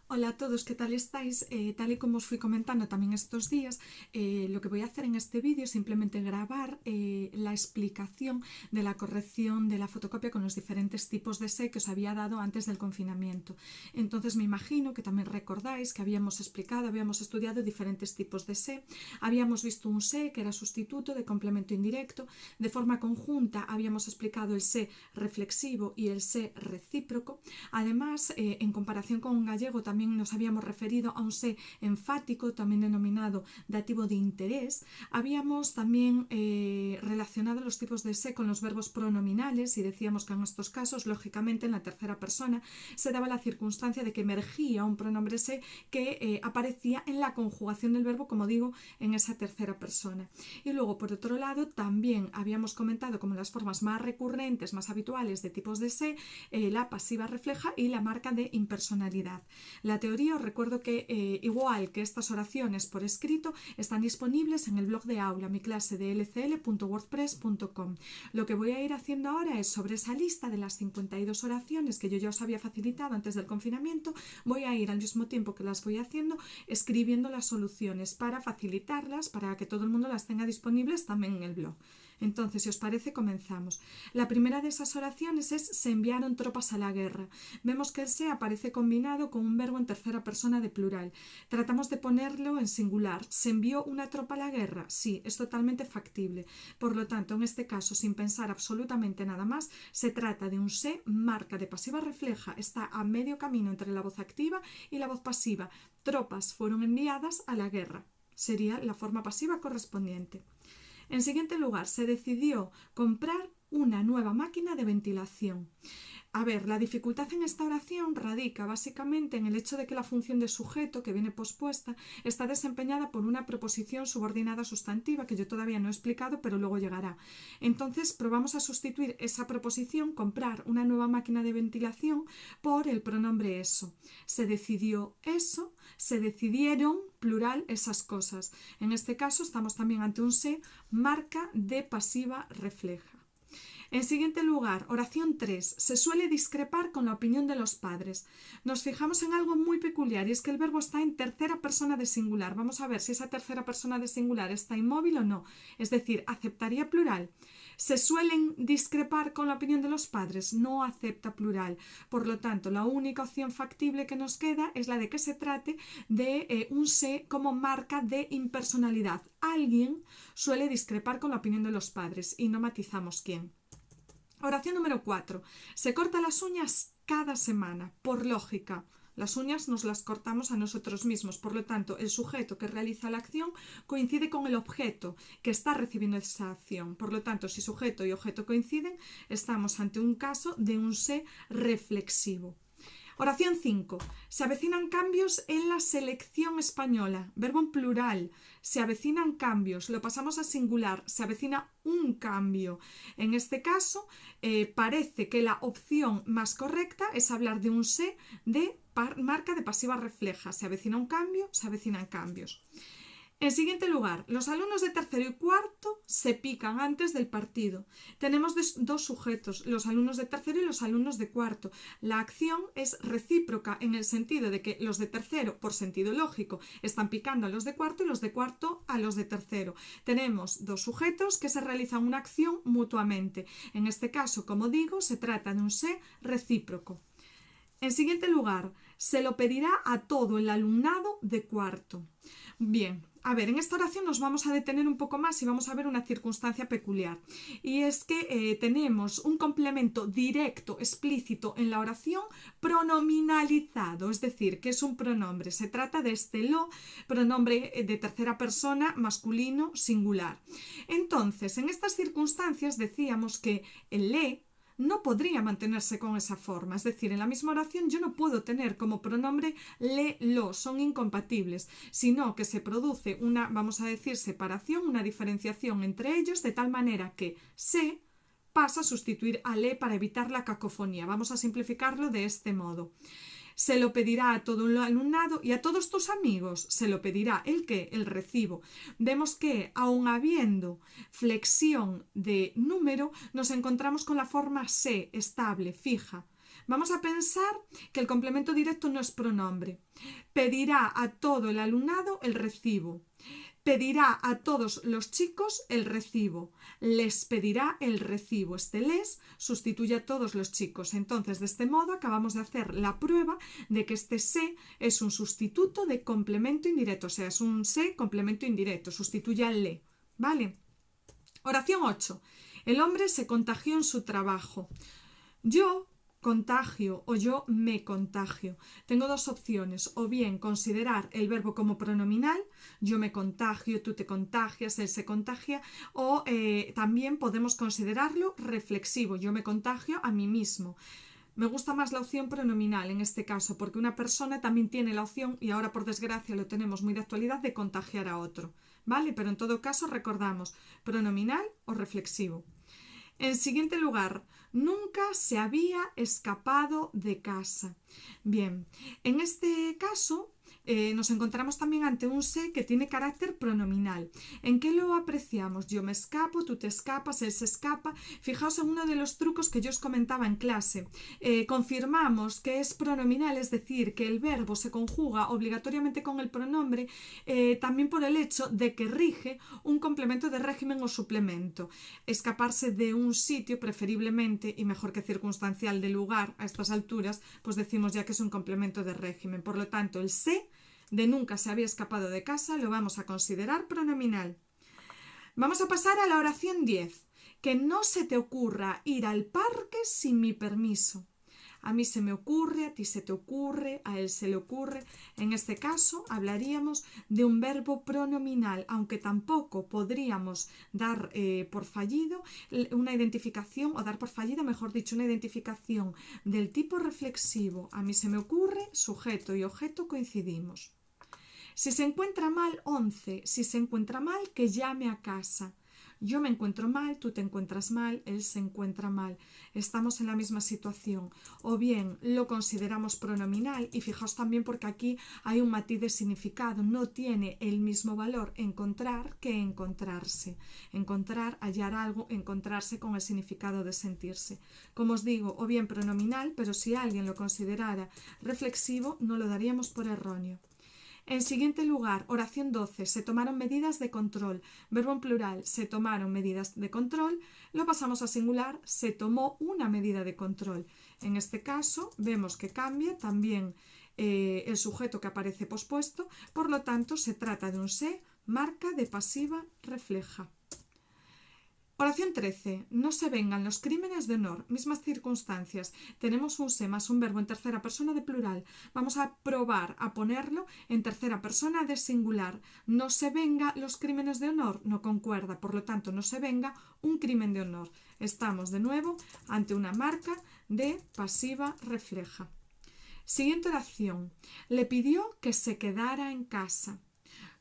Hola a todos, ¿qué tal estáis? Tal y como os fui comentando también estos días, lo que voy a hacer en este vídeo es simplemente grabar la explicación de la corrección de la fotocopia con los diferentes tipos de SE que os había dado antes del confinamiento. Entonces me imagino que también recordáis que habíamos estudiado diferentes tipos de SE. Habíamos visto un SE que era sustituto de complemento indirecto. De forma conjunta habíamos explicado el SE reflexivo y el SE recíproco. Además, en comparación con un gallego, también nos habíamos referido a un SE enfático, también denominado dativo de interés. Habíamos también relacionado los tipos de SE con los verbos pronominales y decíamos que en estos casos, lógicamente, en la tercera persona se daba la circunstancia de que emergía un pronombre SE que aparecía en la conjugación del verbo, como digo, en esa tercera persona. Y luego, por otro lado, también habíamos comentado como las formas más recurrentes, más habituales de tipos de SE, la pasiva refleja y la marca de impersonalidad. La teoría, os recuerdo que igual que estas oraciones por escrito, están disponibles en el blog de aula, mi clase de lcl.wordpress.com. Lo que voy a ir haciendo ahora es, sobre esa lista de las 52 oraciones que yo ya os había facilitado antes del confinamiento, voy a ir al mismo tiempo que las voy haciendo escribiendo las soluciones para facilitarlas, para que todo el mundo las tenga disponibles también en el blog. Entonces, si os parece, comenzamos. La primera de esas oraciones es: se enviaron tropas a la guerra. Vemos que el se aparece combinado con un verbo en tercera persona de plural. Tratamos de ponerlo en singular. ¿Se envió una tropa a la guerra? Sí, es totalmente factible. Por lo tanto, en este caso, sin pensar absolutamente nada más, se trata de un se marca de pasiva refleja. Está a medio camino entre la voz activa y la voz pasiva. Tropas fueron enviadas a la guerra. Sería la forma pasiva correspondiente. En siguiente lugar, se decidió comprar una nueva máquina de ventilación. A ver, la dificultad en esta oración radica básicamente en el hecho de que la función de sujeto, que viene pospuesta, está desempeñada por una preposición subordinada sustantiva, que yo todavía no he explicado, pero luego llegará. Entonces, probamos a sustituir esa preposición, comprar una nueva máquina de ventilación, por el pronombre eso. Se decidió eso, se decidieron, plural, esas cosas. En este caso, estamos también ante un se, marca de pasiva refleja. En siguiente lugar, oración 3. Se suele discrepar con la opinión de los padres. Nos fijamos en algo muy peculiar, y es que el verbo está en tercera persona de singular. Vamos a ver si esa tercera persona de singular está inmóvil o no. Es decir, ¿aceptaría plural? Se suelen discrepar con la opinión de los padres. No acepta plural. Por lo tanto, la única opción factible que nos queda es la de que se trate de un se como marca de impersonalidad. Alguien suele discrepar con la opinión de los padres y no matizamos quién. Oración número 4. Se corta las uñas cada semana, por lógica. Las uñas nos las cortamos a nosotros mismos, por lo tanto, el sujeto que realiza la acción coincide con el objeto que está recibiendo esa acción. Por lo tanto, si sujeto y objeto coinciden, estamos ante un caso de un se reflexivo. Oración 5. Se avecinan cambios en la selección española. Verbo en plural. Se avecinan cambios. Lo pasamos a singular. Se avecina un cambio. En este caso, parece que la opción más correcta es hablar de un se de marca de pasiva refleja. Se avecina un cambio, se avecinan cambios. En siguiente lugar, los alumnos de tercero y cuarto se pican antes del partido. Tenemos dos sujetos, los alumnos de tercero y los alumnos de cuarto. La acción es recíproca en el sentido de que los de tercero, por sentido lógico, están picando a los de cuarto y los de cuarto a los de tercero. Tenemos dos sujetos que se realizan una acción mutuamente. En este caso, como digo, se trata de un se recíproco. En siguiente lugar, se lo pedirá a todo el alumnado de cuarto. Bien, a ver, en esta oración nos vamos a detener un poco más y vamos a ver una circunstancia peculiar. Y es que tenemos un complemento directo, explícito en la oración, pronominalizado, es decir, que es un pronombre. Se trata de este lo, pronombre de tercera persona, masculino, singular. Entonces, en estas circunstancias decíamos que el le no podría mantenerse con esa forma. Es decir, en la misma oración yo no puedo tener como pronombre le, lo, son incompatibles, sino que se produce una, vamos a decir, separación, una diferenciación entre ellos, de tal manera que se pasa a sustituir a le para evitar la cacofonía. Vamos a simplificarlo de este modo. Se lo pedirá a todo el alumnado y a todos tus amigos. Se lo pedirá. ¿El qué? El recibo. Vemos que, aun habiendo flexión de número, nos encontramos con la forma se, estable, fija. Vamos a pensar que el complemento directo no es pronombre. Pedirá a todo el alumnado el recibo. Pedirá a todos los chicos el recibo. Les pedirá el recibo. Este les sustituye a todos los chicos. Entonces, de este modo, acabamos de hacer la prueba de que este se es un sustituto de complemento indirecto. O sea, es un se complemento indirecto. Sustituye al le. ¿Vale? Oración 8. El hombre se contagió en su trabajo. Yo contagio o yo me contagio. Tengo dos opciones, o bien considerar el verbo como pronominal, yo me contagio, tú te contagias, él se contagia, o también podemos considerarlo reflexivo, yo me contagio a mí mismo. Me gusta más la opción pronominal en este caso, porque una persona también tiene la opción, y ahora por desgracia lo tenemos muy de actualidad, de contagiar a otro, ¿vale? Pero en todo caso recordamos, pronominal o reflexivo. En siguiente lugar, nunca se había escapado de casa. Bien, en este caso nos encontramos también ante un se que tiene carácter pronominal. ¿En qué lo apreciamos? Yo me escapo, tú te escapas, él se escapa. Fijaos en uno de los trucos que yo os comentaba en clase. Confirmamos que es pronominal, es decir, que el verbo se conjuga obligatoriamente con el pronombre, también por el hecho de que rige un complemento de régimen o suplemento. Escaparse de un sitio, preferiblemente, y mejor que circunstancial de lugar a estas alturas, pues decimos ya que es un complemento de régimen. Por lo tanto, el se de nunca se había escapado de casa lo vamos a considerar pronominal. Vamos a pasar a la oración 10. Que no se te ocurra ir al parque sin mi permiso. A mí se me ocurre, a ti se te ocurre, a él se le ocurre. En este caso hablaríamos de un verbo pronominal, aunque tampoco podríamos dar por fallido una identificación, o dar por fallido, mejor dicho, una identificación del tipo reflexivo. A mí se me ocurre, sujeto y objeto coincidimos. Si se encuentra mal, 11. Si se encuentra mal, que llame a casa. Yo me encuentro mal, tú te encuentras mal, él se encuentra mal. Estamos en la misma situación. O bien lo consideramos pronominal, y fijaos también porque aquí hay un matiz de significado. No tiene el mismo valor encontrar que encontrarse. Encontrar, hallar algo, encontrarse con el significado de sentirse. Como os digo, o bien pronominal, pero si alguien lo considerara reflexivo, no lo daríamos por erróneo. En siguiente lugar, oración 12. Se tomaron medidas de control. Verbo en plural, se tomaron medidas de control. Lo pasamos a singular, se tomó una medida de control. En este caso, vemos que cambia también el sujeto que aparece pospuesto. Por lo tanto, se trata de un se, marca de pasiva, refleja. Oración 13. No se vengan los crímenes de honor. Mismas circunstancias. Tenemos un se más un verbo en tercera persona de plural. Vamos a probar a ponerlo en tercera persona de singular. No se venga los crímenes de honor. No concuerda. Por lo tanto, no se venga un crimen de honor. Estamos de nuevo ante una marca de pasiva refleja. Siguiente oración. Le pidió que se quedara en casa.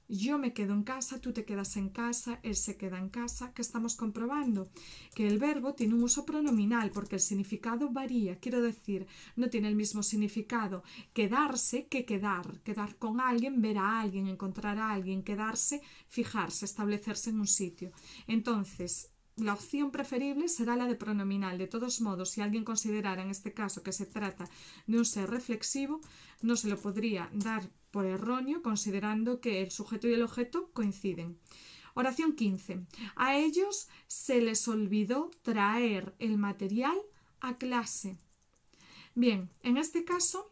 Yo me quedo en casa, tú te quedas en casa, él se queda en casa. ¿Qué estamos comprobando? Que el verbo tiene un uso pronominal porque el significado varía. Quiero decir, no tiene el mismo significado quedarse que quedar. Quedar con alguien, ver a alguien, encontrar a alguien. Quedarse, fijarse, establecerse en un sitio. Entonces, la opción preferible será la de pronominal. De todos modos, si alguien considerara en este caso que se trata de un ser reflexivo, no se lo podría dar por erróneo, considerando que el sujeto y el objeto coinciden. Oración 15. A ellos se les olvidó traer el material a clase. Bien, en este caso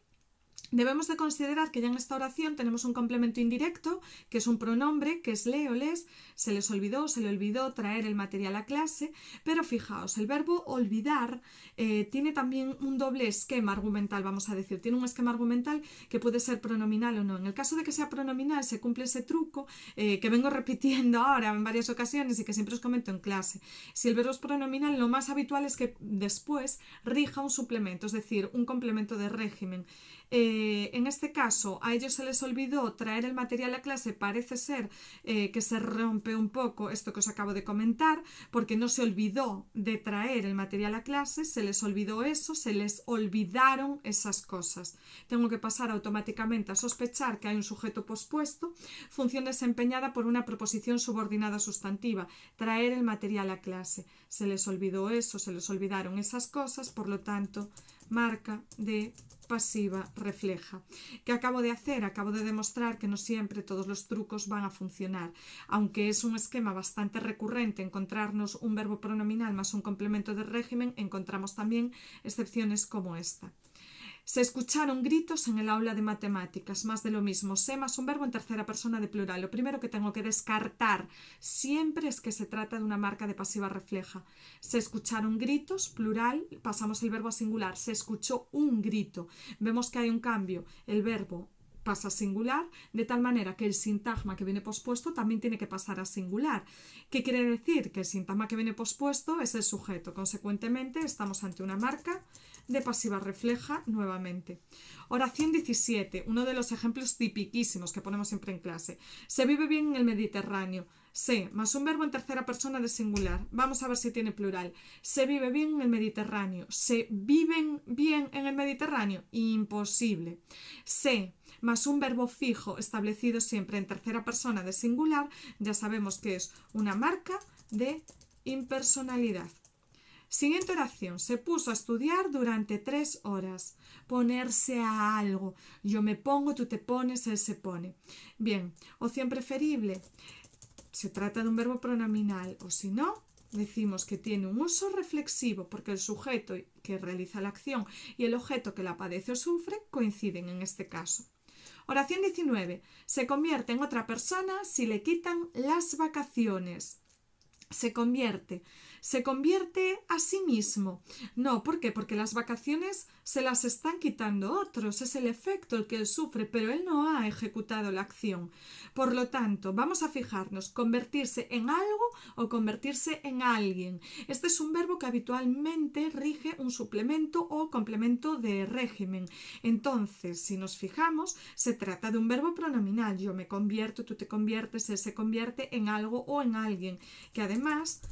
debemos de considerar que ya en esta oración tenemos un complemento indirecto, que es un pronombre, que es le o les. Se les olvidó, se le olvidó traer el material a clase, pero fijaos, el verbo olvidar tiene también un doble esquema argumental, vamos a decir. Tiene un esquema argumental que puede ser pronominal o no. En el caso de que sea pronominal, se cumple ese truco que vengo repitiendo ahora en varias ocasiones y que siempre os comento en clase. Si el verbo es pronominal, lo más habitual es que después rija un suplemento, es decir, un complemento de régimen. En este caso, a ellos se les olvidó traer el material a clase. Parece ser que se rompe un poco esto que os acabo de comentar, porque no se olvidó de traer el material a clase, se les olvidó eso, se les olvidaron esas cosas. Tengo que pasar automáticamente a sospechar que hay un sujeto pospuesto, función desempeñada por una preposición subordinada sustantiva, traer el material a clase. Se les olvidó eso, se les olvidaron esas cosas, por lo tanto, marca de pasiva refleja. ¿Qué acabo de hacer? Acabo de demostrar que no siempre todos los trucos van a funcionar. Aunque es un esquema bastante recurrente encontrarnos un verbo pronominal más un complemento de régimen, encontramos también excepciones como esta. Se escucharon gritos en el aula de matemáticas, más de lo mismo, se más un verbo en tercera persona de plural. Lo primero que tengo que descartar siempre es que se trata de una marca de pasiva refleja. Se escucharon gritos, plural, pasamos el verbo a singular. Se escuchó un grito. Vemos que hay un cambio. El verbo pasa a singular, de tal manera que el sintagma que viene pospuesto también tiene que pasar a singular. ¿Qué quiere decir? Que el sintagma que viene pospuesto es el sujeto. Consecuentemente, estamos ante una marca de pasiva refleja nuevamente. Oración 17, uno de los ejemplos tipiquísimos que ponemos siempre en clase. Se vive bien en el Mediterráneo. Se más un verbo en tercera persona de singular. Vamos a ver si tiene plural. Se vive bien en el Mediterráneo. ¿Se viven bien en el Mediterráneo? Imposible. Se más un verbo fijo establecido siempre en tercera persona de singular, ya sabemos que es una marca de impersonalidad. Siguiente oración. Se puso a estudiar durante 3 horas. Ponerse a algo. Yo me pongo, tú te pones, él se pone. Bien, opción preferible. Se trata de un verbo pronominal, o si no, decimos que tiene un uso reflexivo porque el sujeto que realiza la acción y el objeto que la padece o sufre coinciden en este caso. Oración 19. Se convierte en otra persona si le quitan las vacaciones. Se convierte a sí mismo. No, ¿por qué? Porque las vacaciones se las están quitando otros, es el efecto el que él sufre, pero él no ha ejecutado la acción. Por lo tanto, vamos a fijarnos, convertirse en algo o convertirse en alguien. Este es un verbo que habitualmente rige un suplemento o complemento de régimen. Entonces, si nos fijamos, se trata de un verbo pronominal. Yo me convierto, tú te conviertes, él se convierte en algo o en alguien, que además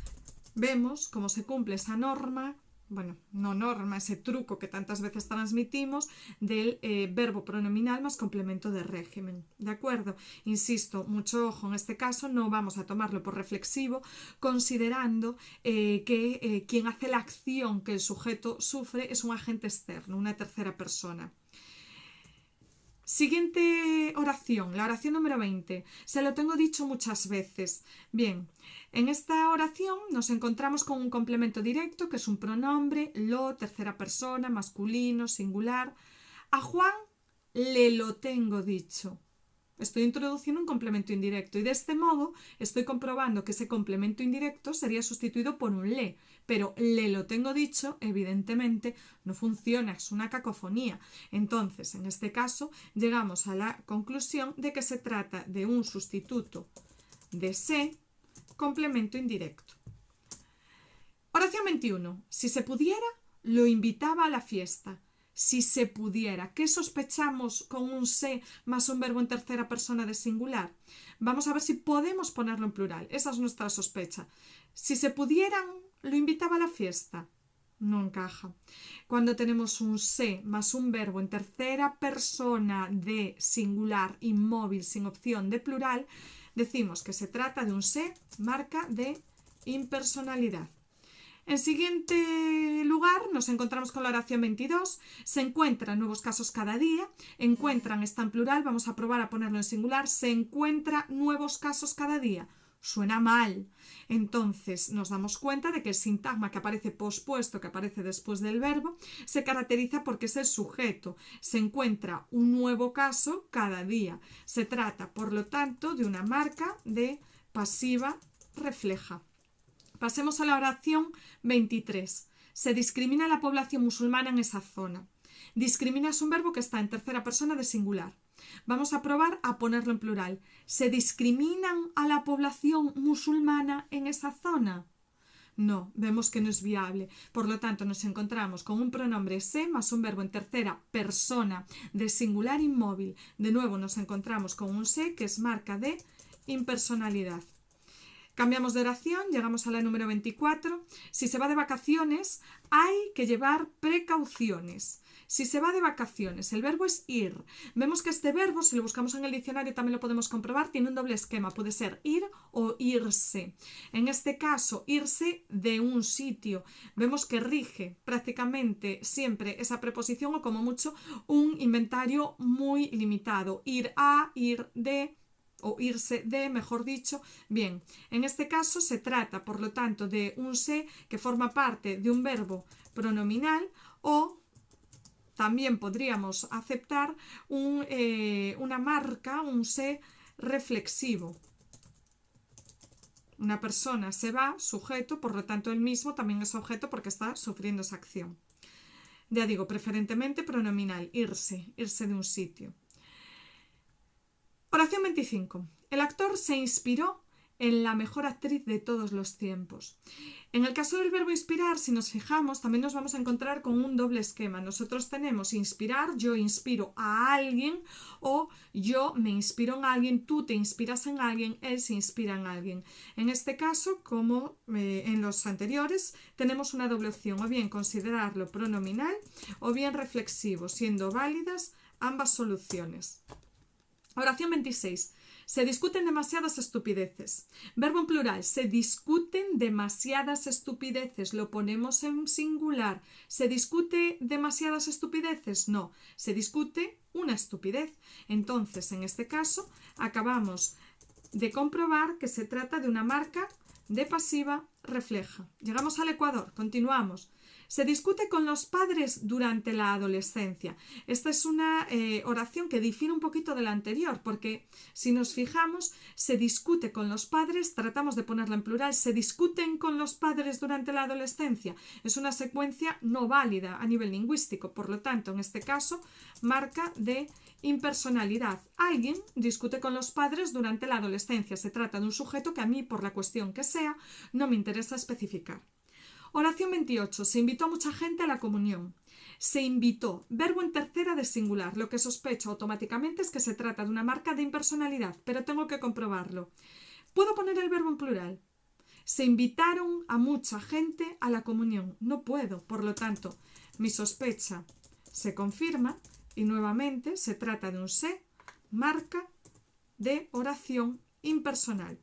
vemos cómo se cumple esa norma, bueno, no norma, ese truco que tantas veces transmitimos del verbo pronominal más complemento de régimen, ¿de acuerdo? Insisto, mucho ojo en este caso, no vamos a tomarlo por reflexivo, considerando que quien hace la acción que el sujeto sufre es un agente externo, una tercera persona. Siguiente oración, la oración número 20. Se lo tengo dicho muchas veces. Bien, en esta oración nos encontramos con un complemento directo que es un pronombre, lo, tercera persona, masculino, singular. A Juan le lo tengo dicho. Estoy introduciendo un complemento indirecto y de este modo estoy comprobando que ese complemento indirecto sería sustituido por un le, pero le lo tengo dicho, evidentemente no funciona, es una cacofonía. Entonces, en este caso, llegamos a la conclusión de que se trata de un sustituto de se, complemento indirecto. Oración 21. Si se pudiera, lo invitaba a la fiesta. Si se pudiera. ¿Qué sospechamos con un se más un verbo en tercera persona de singular? Vamos a ver si podemos ponerlo en plural. Esa es nuestra sospecha. Si se pudieran, lo invitaba a la fiesta. No encaja. Cuando tenemos un se más un verbo en tercera persona de singular inmóvil sin opción de plural, decimos que se trata de un se marca de impersonalidad. En siguiente lugar nos encontramos con la oración 22. Se encuentran nuevos casos cada día. Encuentran está en plural. Vamos a probar a ponerlo en singular. Se encuentra nuevos casos cada día. Suena mal. Entonces nos damos cuenta de que el sintagma que aparece pospuesto, que aparece después del verbo, se caracteriza porque es el sujeto. Se encuentra un nuevo caso cada día. Se trata, por lo tanto, de una marca de pasiva refleja. Pasemos a la oración 23. Se discrimina a la población musulmana en esa zona. Discrimina es un verbo que está en tercera persona de singular. Vamos a probar a ponerlo en plural. ¿Se discriminan a la población musulmana en esa zona? No, vemos que no es viable. Por lo tanto, nos encontramos con un pronombre se más un verbo en tercera persona de singular inmóvil. De nuevo nos encontramos con un se que es marca de impersonalidad. Cambiamos de oración, llegamos a la número 24. Si se va de vacaciones, hay que llevar precauciones. Si se va de vacaciones, el verbo es ir. Vemos que este verbo, si lo buscamos en el diccionario también lo podemos comprobar, tiene un doble esquema, puede ser ir o irse. En este caso, irse de un sitio. Vemos que rige prácticamente siempre esa preposición o como mucho un inventario muy limitado. Ir a, ir de o irse de, mejor dicho. Bien, en este caso se trata, por lo tanto, de un se que forma parte de un verbo pronominal o también podríamos aceptar una marca, un se reflexivo. Una persona se va, sujeto, por lo tanto él mismo también es objeto porque está sufriendo esa acción. Ya digo, preferentemente pronominal, irse de un sitio. Oración 25. El actor se inspiró en la mejor actriz de todos los tiempos. En el caso del verbo inspirar, si nos fijamos, también nos vamos a encontrar con un doble esquema. Nosotros tenemos inspirar, yo inspiro a alguien, o yo me inspiro en alguien, tú te inspiras en alguien, él se inspira en alguien. En este caso, como en los anteriores, tenemos una doble opción, o bien considerarlo pronominal o bien reflexivo, siendo válidas ambas soluciones. Oración 26. Se discuten demasiadas estupideces. Verbo en plural. Se discuten demasiadas estupideces. Lo ponemos en singular. ¿Se discute demasiadas estupideces? No. Se discute una estupidez. Entonces, en este caso, acabamos de comprobar que se trata de una marca de pasiva refleja. Llegamos al ecuador. Continuamos. Se discute con los padres durante la adolescencia. Esta es una oración que difiere un poquito de la anterior, porque si nos fijamos, se discute con los padres, tratamos de ponerla en plural, se discuten con los padres durante la adolescencia. Es una secuencia no válida a nivel lingüístico, por lo tanto, en este caso, marca de impersonalidad. Alguien discute con los padres durante la adolescencia. Se trata de un sujeto que a mí, por la cuestión que sea, no me interesa especificar. Oración 28. Se invitó a mucha gente a la comunión. Se invitó. Verbo en tercera de singular. Lo que sospecho automáticamente es que se trata de una marca de impersonalidad, pero tengo que comprobarlo. ¿Puedo poner el verbo en plural? Se invitaron a mucha gente a la comunión. No puedo, por lo tanto, mi sospecha se confirma y nuevamente se trata de un se, marca de oración impersonal.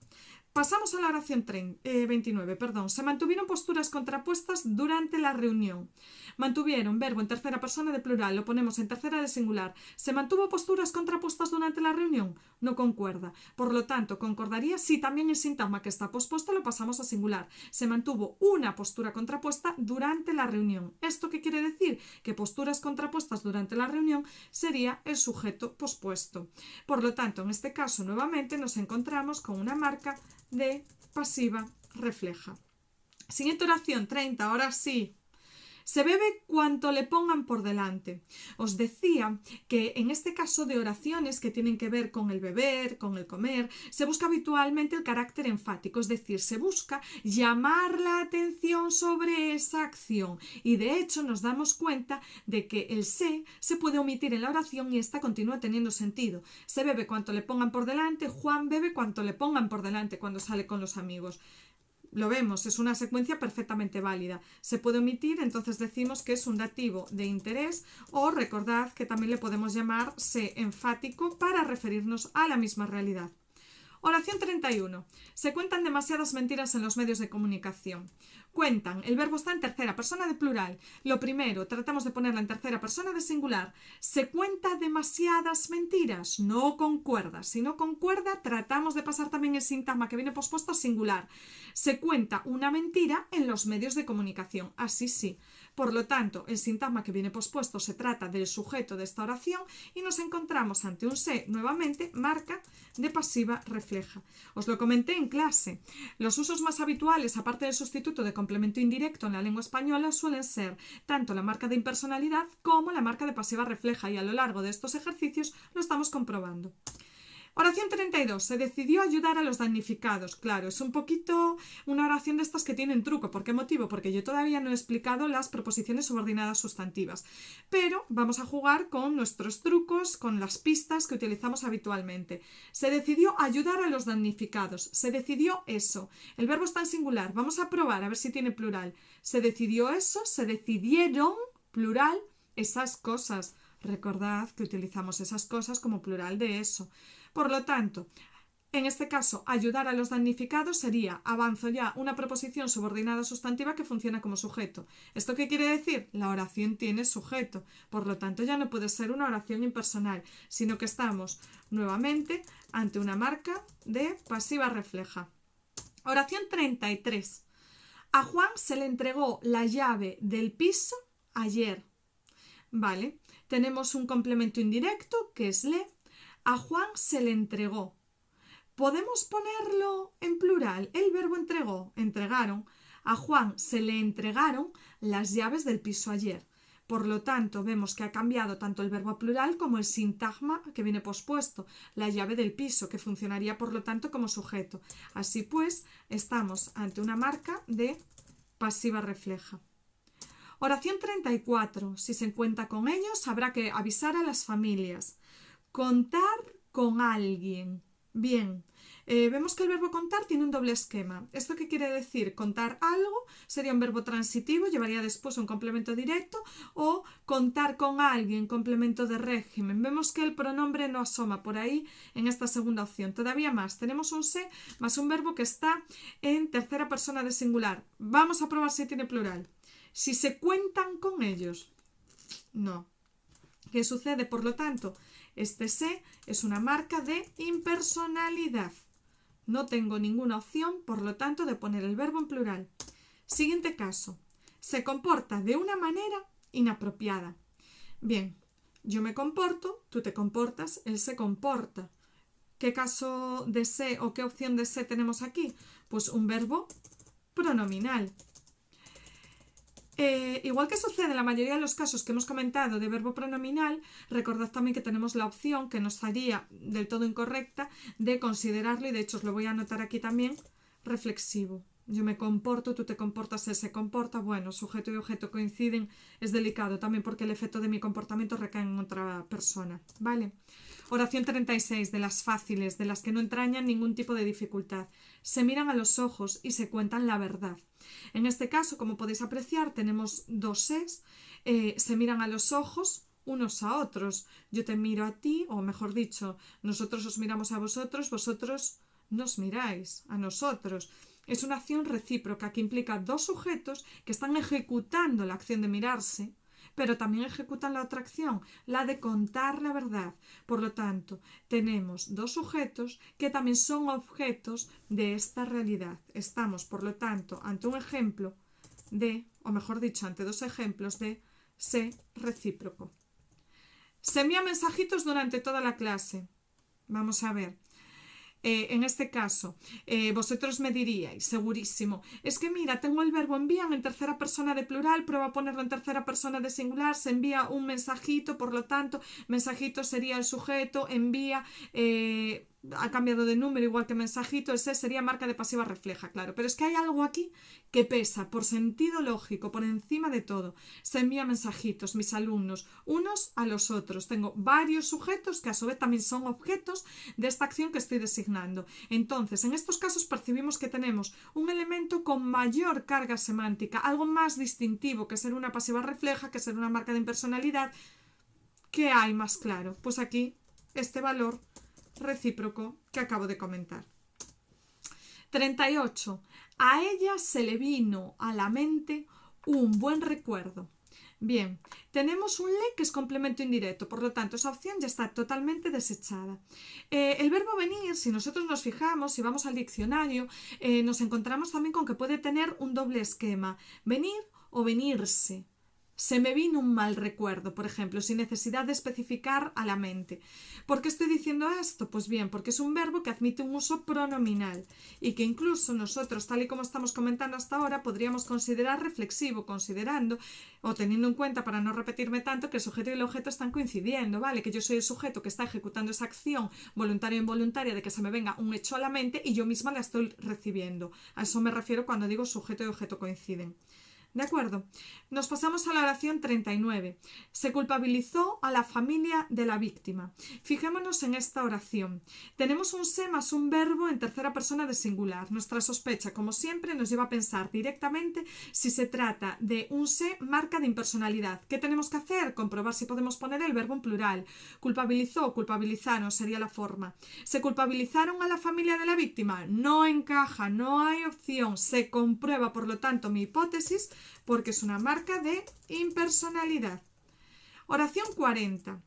Pasamos a la oración 29. Se mantuvieron posturas contrapuestas durante la reunión. Mantuvieron, verbo en tercera persona de plural, lo ponemos en tercera de singular. ¿Se mantuvo posturas contrapuestas durante la reunión? No concuerda. Por lo tanto, concordaría si también el sintagma que está pospuesto lo pasamos a singular. Se mantuvo una postura contrapuesta durante la reunión. ¿Esto qué quiere decir? Que posturas contrapuestas durante la reunión sería el sujeto pospuesto. Por lo tanto, en este caso, nuevamente nos encontramos con una marca de pasiva refleja. Siguiente oración, 30, ahora sí. Se bebe cuanto le pongan por delante. Os decía que en este caso de oraciones que tienen que ver con el beber, con el comer, se busca habitualmente el carácter enfático, es decir, se busca llamar la atención sobre esa acción y de hecho nos damos cuenta de que el se puede omitir en la oración y esta continúa teniendo sentido. Se bebe cuanto le pongan por delante, Juan bebe cuanto le pongan por delante cuando sale con los amigos. Lo vemos, es una secuencia perfectamente válida. Se puede omitir, entonces decimos que es un dativo de interés o recordad que también le podemos llamar se enfático para referirnos a la misma realidad. Oración 31. Se cuentan demasiadas mentiras en los medios de comunicación. Cuentan, el verbo está en tercera persona de plural. Lo primero, tratamos de ponerla en tercera persona de singular. ¿Se cuenta demasiadas mentiras? No concuerda. Si no concuerda, tratamos de pasar también el sintagma que viene pospuesto a singular. Se cuenta una mentira en los medios de comunicación. Así sí. Por lo tanto, el sintagma que viene pospuesto se trata del sujeto de esta oración y nos encontramos ante un se, nuevamente, marca de pasiva refleja. Os lo comenté en clase. Los usos más habituales, aparte del sustituto de complemento indirecto en la lengua española, suelen ser tanto la marca de impersonalidad como la marca de pasiva refleja y a lo largo de estos ejercicios lo estamos comprobando. Oración 32. Se decidió ayudar a los damnificados. Claro, es un poquito una oración de estas que tienen truco. ¿Por qué motivo? Porque yo todavía no he explicado las preposiciones subordinadas sustantivas. Pero vamos a jugar con nuestros trucos, con las pistas que utilizamos habitualmente. Se decidió ayudar a los damnificados. Se decidió eso. El verbo está en singular. Vamos a probar a ver si tiene plural. Se decidió eso, se decidieron, plural, esas cosas. Recordad que utilizamos esas cosas como plural de eso. Por lo tanto, en este caso, ayudar a los damnificados sería, avanzo ya, una preposición subordinada sustantiva que funciona como sujeto. ¿Esto qué quiere decir? La oración tiene sujeto. Por lo tanto, ya no puede ser una oración impersonal, sino que estamos nuevamente ante una marca de pasiva refleja. Oración 33. A Juan se le entregó la llave del piso ayer. Vale, tenemos un complemento indirecto que es le. A Juan se le entregó. ¿Podemos ponerlo en plural? El verbo entregó, entregaron. A Juan se le entregaron las llaves del piso ayer. Por lo tanto, vemos que ha cambiado tanto el verbo plural como el sintagma que viene pospuesto, la llave del piso, que funcionaría por lo tanto como sujeto. Así pues, estamos ante una marca de pasiva refleja. Oración 34. Si se cuenta con ellos, habrá que avisar a las familias. Contar con alguien. Bien, vemos que el verbo contar tiene un doble esquema. ¿Esto qué quiere decir? Contar algo sería un verbo transitivo, llevaría después un complemento directo, o contar con alguien, complemento de régimen. Vemos que el pronombre no asoma por ahí en esta segunda opción. Todavía más, tenemos un se más un verbo que está en tercera persona de singular. Vamos a probar si tiene plural. Si se cuentan con ellos. No. ¿Qué sucede? Por lo tanto, este se es una marca de impersonalidad. No tengo ninguna opción, por lo tanto, de poner el verbo en plural. Siguiente caso. Se comporta de una manera inapropiada. Bien, yo me comporto, tú te comportas, él se comporta. ¿Qué caso de se o qué opción de se tenemos aquí? Pues un verbo pronominal. Igual que sucede en la mayoría de los casos que hemos comentado de verbo pronominal, recordad también que tenemos la opción que nos haría del todo incorrecta de considerarlo, y de hecho os lo voy a anotar aquí también, reflexivo. Yo me comporto, tú te comportas, él se comporta. Bueno, sujeto y objeto coinciden, es delicado también porque el efecto de mi comportamiento recae en otra persona, ¿vale? Oración 36, de las fáciles, de las que no entrañan ningún tipo de dificultad. Se miran a los ojos y se cuentan la verdad. En este caso, como podéis apreciar, tenemos dos ses. Se miran a los ojos unos a otros. Yo te miro a ti, o mejor dicho, nosotros os miramos a vosotros, vosotros nos miráis a nosotros. Es una acción recíproca que implica dos sujetos que están ejecutando la acción de mirarse, pero también ejecutan la otra acción, la de contar la verdad. Por lo tanto, tenemos dos sujetos que también son objetos de esta realidad. Estamos, por lo tanto, ante un ejemplo de, o mejor dicho, ante dos ejemplos de se recíproco. Se envían mensajitos durante toda la clase. Vamos a ver. En este caso, vosotros me diríais, segurísimo, es que mira, tengo el verbo envían en tercera persona de plural, prueba a ponerlo en tercera persona de singular, se envía un mensajito, por lo tanto, mensajito sería el sujeto, envía, ha cambiado de número igual que mensajito, ese sería marca de pasiva refleja, claro, pero es que hay algo aquí que pesa por sentido lógico, por encima de todo. Se envía mensajitos, mis alumnos, unos a los otros. Tengo varios sujetos que a su vez también son objetos de esta acción que estoy designando. Entonces, en estos casos percibimos que tenemos un elemento con mayor carga semántica, algo más distintivo que ser una pasiva refleja, que ser una marca de impersonalidad. ¿Qué hay más claro? Pues aquí, este valor recíproco que acabo de comentar. 38. A ella se le vino a la mente un buen recuerdo. Bien, tenemos un le que es complemento indirecto, por lo tanto esa opción ya está totalmente desechada. El verbo venir, si nosotros nos fijamos, si vamos al diccionario, nos encontramos también con que puede tener un doble esquema, venir o venirse. Se me vino un mal recuerdo, por ejemplo, sin necesidad de especificar a la mente. ¿Por qué estoy diciendo esto? Pues bien, porque es un verbo que admite un uso pronominal y que incluso nosotros, tal y como estamos comentando hasta ahora, podríamos considerar reflexivo, considerando o teniendo en cuenta, para no repetirme tanto, que el sujeto y el objeto están coincidiendo, ¿vale? Que yo soy el sujeto que está ejecutando esa acción voluntaria o involuntaria de que se me venga un hecho a la mente y yo misma la estoy recibiendo. A eso me refiero cuando digo sujeto y objeto coinciden. ¿De acuerdo? Nos pasamos a la oración 39. Se culpabilizó a la familia de la víctima. Fijémonos en esta oración. Tenemos un se más un verbo en tercera persona de singular. Nuestra sospecha, como siempre, nos lleva a pensar directamente si se trata de un se marca de impersonalidad. ¿Qué tenemos que hacer? Comprobar si podemos poner el verbo en plural. Culpabilizó, culpabilizaron sería la forma. ¿Se culpabilizaron a la familia de la víctima? No encaja, no hay opción. Se comprueba, por lo tanto, mi hipótesis porque es una marca de impersonalidad. Oración 40.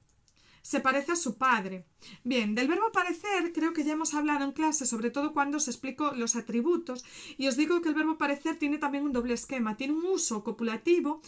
Se parece a su padre. Bien, del verbo parecer creo que ya hemos hablado en clase, sobre todo cuando os explico los atributos, y os digo que el verbo parecer tiene también un doble esquema. Tiene un uso copulativo,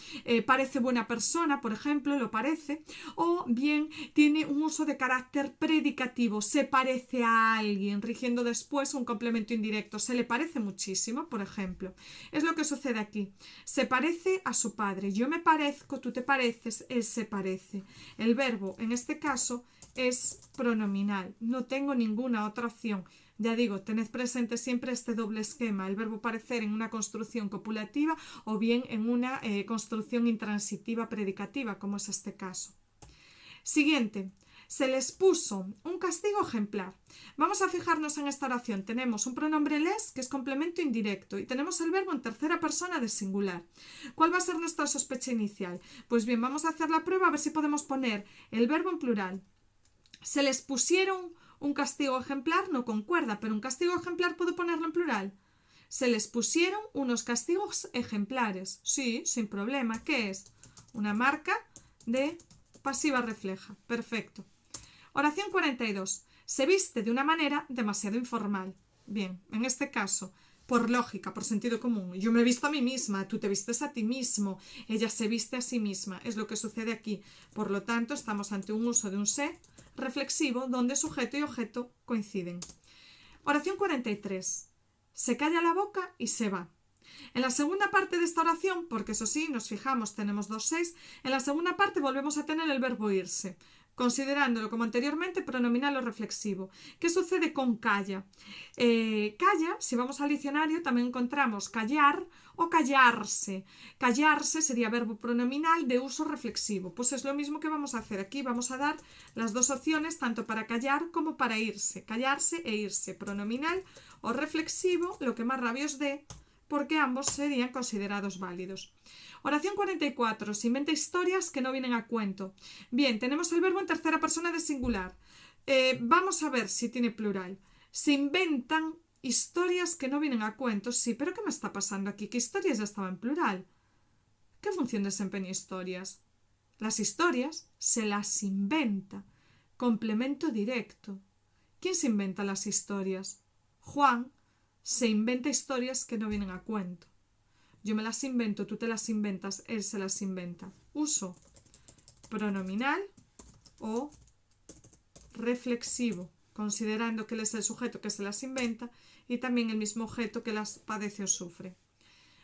parece buena persona, por ejemplo, lo parece, o bien tiene un uso de carácter predicativo, se parece a alguien, rigiendo después un complemento indirecto, se le parece muchísimo, por ejemplo. Es lo que sucede aquí. Se parece a su padre. Yo me parezco, tú te pareces, él se parece. El verbo, en este caso, es pronominal. No tengo ninguna otra opción. Ya digo, tened presente siempre este doble esquema, el verbo parecer en una construcción copulativa o bien en una construcción intransitiva predicativa, como es este caso. Siguiente. Se les puso un castigo ejemplar. Vamos a fijarnos en esta oración. Tenemos un pronombre les, que es complemento indirecto, y tenemos el verbo en tercera persona de singular. ¿Cuál va a ser nuestra sospecha inicial? Pues bien, vamos a hacer la prueba a ver si podemos poner el verbo en plural. Se les pusieron un castigo ejemplar, no concuerda, pero un castigo ejemplar puedo ponerlo en plural. Se les pusieron unos castigos ejemplares. Sí, sin problema. ¿Qué es? Una marca de pasiva refleja. Perfecto. Oración 42. Se viste de una manera demasiado informal. Bien, en este caso, por lógica, por sentido común, yo me he visto a mí misma, tú te vistes a ti mismo, ella se viste a sí misma. Es lo que sucede aquí. Por lo tanto, estamos ante un uso de un se reflexivo donde sujeto y objeto coinciden. Oración 43. Se calla la boca y se va. En la segunda parte de esta oración, porque eso sí, nos fijamos, tenemos dos seis, en la segunda parte volvemos a tener el verbo irse, considerándolo como anteriormente pronominal o reflexivo. ¿Qué sucede con calla? Calla, si vamos al diccionario, también encontramos callar o callarse. Callarse sería verbo pronominal de uso reflexivo. Pues es lo mismo que vamos a hacer aquí. Vamos a dar las dos opciones, tanto para callar como para irse. Callarse e irse, pronominal o reflexivo, lo que más rabia os dé, porque ambos serían considerados válidos. Oración 44. Se inventa historias que no vienen a cuento. Bien, tenemos el verbo en tercera persona de singular. Vamos a ver si tiene plural. Se inventan historias que no vienen a cuento. Sí, pero ¿qué me está pasando aquí? ¿Qué historias ya estaban en plural? ¿Qué función desempeña historias? Las historias se las inventa. Complemento directo. ¿Quién se inventa las historias? Juan se inventa historias que no vienen a cuento. Yo me las invento, tú te las inventas, él se las inventa. Uso pronominal o reflexivo, considerando que él es el sujeto que se las inventa y también el mismo objeto que las padece o sufre.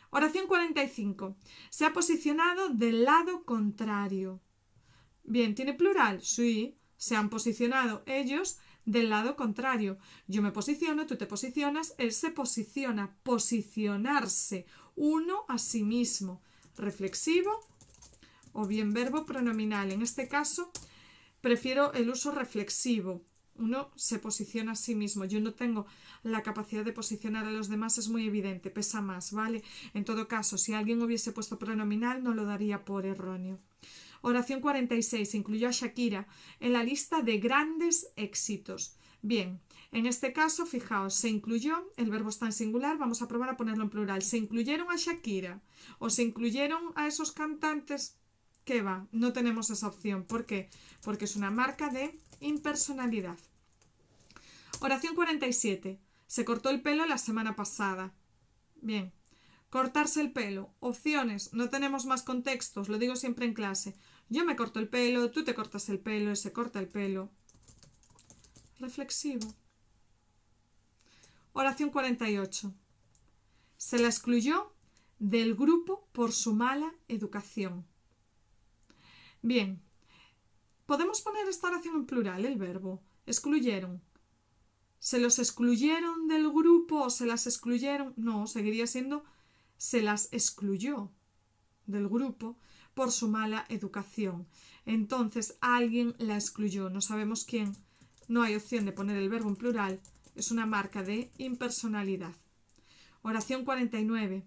Oración 45. Se ha posicionado del lado contrario. Bien, ¿tiene plural? Sí, se han posicionado ellos del lado contrario. Yo me posiciono, tú te posicionas, él se posiciona. Posicionarse, uno a sí mismo. Reflexivo o bien verbo pronominal. En este caso, prefiero el uso reflexivo. Uno se posiciona a sí mismo. Yo no tengo la capacidad de posicionar a los demás, es muy evidente, pesa más, ¿vale? En todo caso, si alguien hubiese puesto pronominal, no lo daría por erróneo. Oración 46. Incluyó a Shakira en la lista de grandes éxitos. Bien, en este caso, fijaos, se incluyó, el verbo está en singular, vamos a probar a ponerlo en plural. ¿Se incluyeron a Shakira o se incluyeron a esos cantantes? ¿Qué va? No tenemos esa opción. ¿Por qué? Porque es una marca de impersonalidad. Oración 47. Se cortó el pelo la semana pasada. Bien. Cortarse el pelo. Opciones. No tenemos más contextos. Lo digo siempre en clase. Yo me corto el pelo, tú te cortas el pelo, se corta el pelo. Reflexivo. Oración 48. Se la excluyó del grupo por su mala educación. Bien. Podemos poner esta oración en plural, el verbo. Excluyeron. ¿Se los excluyeron del grupo o se las excluyeron? No, seguiría siendo se las excluyó. del grupo por su mala educación. Entonces alguien la excluyó, no sabemos quién. No hay opción de poner el verbo en plural, es una marca de impersonalidad. Oración 49.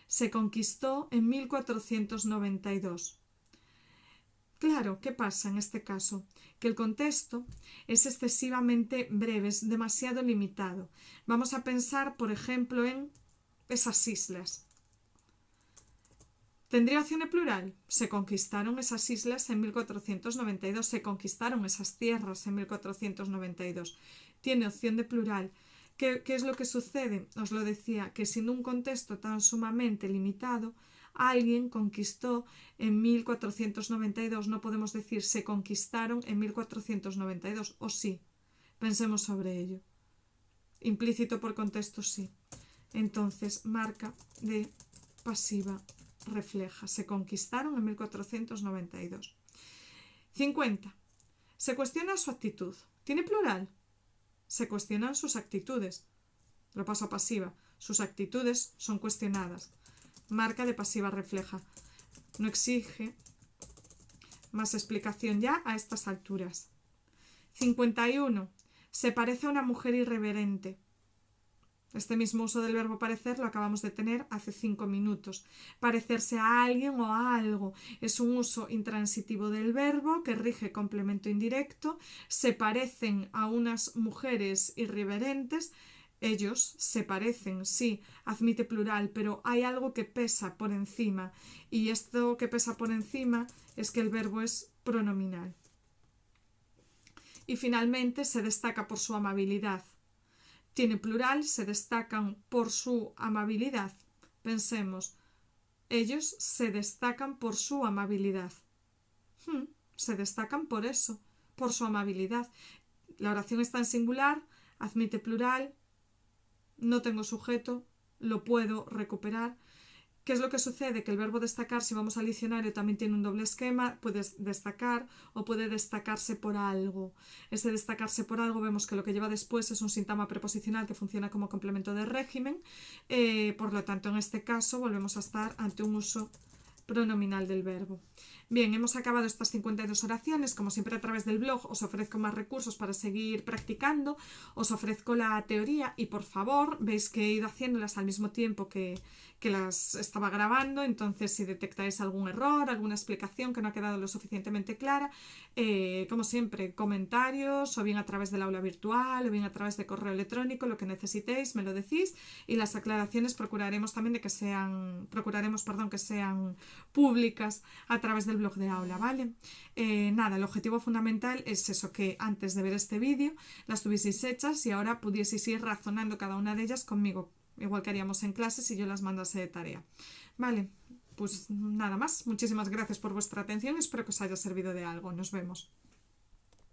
Se conquistó en 1492. Claro, ¿qué pasa en este caso? Que el contexto es excesivamente breve, es demasiado limitado. Vamos a pensar, por ejemplo, en esas islas. ¿Tendría opción de plural? Se conquistaron esas islas en 1492, se conquistaron esas tierras en 1492. Tiene opción de plural. ¿Qué es lo que sucede? Os lo decía, que siendo un contexto tan sumamente limitado, alguien conquistó en 1492. No podemos decir se conquistaron en 1492, o sí. Pensemos sobre ello. Implícito por contexto, sí. Entonces, marca de pasiva refleja. Se conquistaron en 1492. 50. Se cuestiona su actitud. ¿Tiene plural? Se cuestionan sus actitudes. Lo paso a pasiva. Sus actitudes son cuestionadas. Marca de pasiva refleja. No exige más explicación ya a estas alturas. 51. Se parece a una mujer irreverente. Este mismo uso del verbo parecer lo acabamos de tener hace 5 minutos. Parecerse a alguien o a algo es un uso intransitivo del verbo que rige complemento indirecto. Se parecen a unas mujeres irreverentes. Ellos se parecen, sí, admite plural, pero hay algo que pesa por encima. Y esto que pesa por encima es que el verbo es pronominal. Y finalmente se destaca por su amabilidad. Tiene plural, se destacan por su amabilidad. Pensemos, ellos se destacan por su amabilidad. Se destacan por eso, por su amabilidad. La oración está en singular, admite plural, no tengo sujeto, lo puedo recuperar. ¿Qué es lo que sucede? Que el verbo destacar, si vamos al diccionario, también tiene un doble esquema. Puede destacar o puede destacarse por algo. Ese destacarse por algo vemos que lo que lleva después es un sintagma preposicional que funciona como complemento de régimen. Por lo tanto, en este caso volvemos a estar ante un uso pronominal del verbo. Bien, hemos acabado estas 52 oraciones. Como siempre, a través del blog os ofrezco más recursos para seguir practicando. Os ofrezco la teoría y, por favor, veis que he ido haciéndolas al mismo tiempo que las estaba grabando. Entonces, si detectáis algún error, alguna explicación que no ha quedado lo suficientemente clara, como siempre, comentarios, o bien a través del aula virtual, o bien a través de correo electrónico, lo que necesitéis, me lo decís, y las aclaraciones procuraremos también que sean públicas a través del blog de aula, ¿vale? Nada, el objetivo fundamental es eso, que antes de ver este vídeo las tuvieseis hechas y ahora pudieseis ir razonando cada una de ellas conmigo, igual que haríamos en clase si yo las mandase de tarea. Vale, pues nada más. Muchísimas gracias por vuestra atención. Espero que os haya servido de algo. Nos vemos.